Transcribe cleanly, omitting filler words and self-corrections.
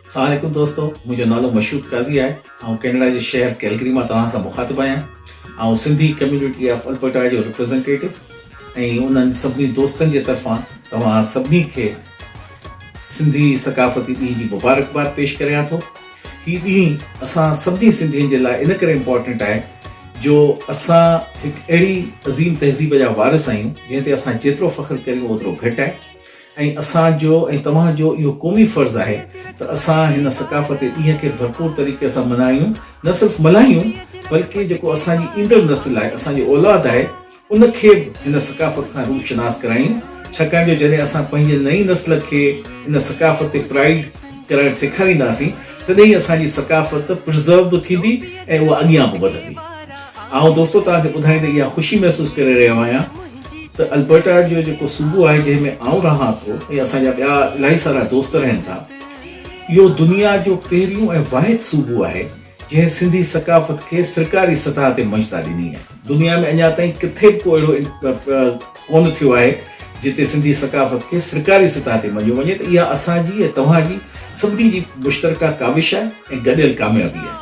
अस्सलाम वालेकुम दोस्तों, मुंहिंजो नालो मशहूद काज़ी आहे। कैनेडा जे शहर कैलगरी मां तव्हां सां मुखातिब आहियां। सिंधी कम्युनिटी ऑफ अल्बर्टा जो रिप्रेज़ेंटेटिव ऐं उन्हनि सभिनी दोस्तनि जे तरफ़ां तव्हां सभिनी खे सिंधी सक़ाफ़ती ॾींहं जी मुबारकबाद पेश करियां थो। हीउ ॾींहुं असां सभिनी सिंधियुनि जे लाइ इन करे इम्पॉर्टेंट आहे जो असां हिकु अहिड़ी अज़ीम तहज़ीब जा वारिस आहियूं जंहिं ते असां जेतिरो फ़ख़्रु करियूं ओतिरो घटि आहे। ऐं असांजो ऐं तव्हांजो इहो क़ौमी फ़र्ज़ु आहे त असां हिन सक़ाफ़ती ॾींहं खे भरपूर तरीक़े सां मल्हायूं। न सिर्फ़ु मल्हायूं बल्कि जेको असांजी ईंदड़ नस्ल आहे, असांजी औलाद आहे, उनखे हिन सक़ाफ़त खां रूशनास करायूं। छाकाणि जो जॾहिं असां पंहिंजे नई नस्ल खे इन सक़ाफ़त ते प्राइड करणु सेखारींदासीं तॾहिं असांजी सक़ाफ़त प्रिज़र्व बि थींदी ऐं उहा अॻियां बि वधंदी। दोस्तो तव्हांखे ॿुधाईंदे इहा ख़ुशी महसूसु करे रहियो आहियां त अल्बर्टा जो जेको सूबो आहे जंहिंमें आउं रहां थो ऐं असांजा ॿिया इलाही सारा दोस्त रहनि था, इहो दुनिया जो पहिरियों ऐं वाहिद सूबो आहे जंहिं सिंधी सक़ाफ़त खे सरकारी सतह ते मञता ॾिनी आहे। दुनिया में अञा ताईं किथे बि को अहिड़ो कोन थियो आहे जिते सिंधी सक़ाफ़त खे सरकारी सतह ते मञियो वञे। त इहा असांजी ऐं तव्हांजी सभिनी जी मुश्तरका काविश आहे ऐं गॾियल कामयाबी आहे।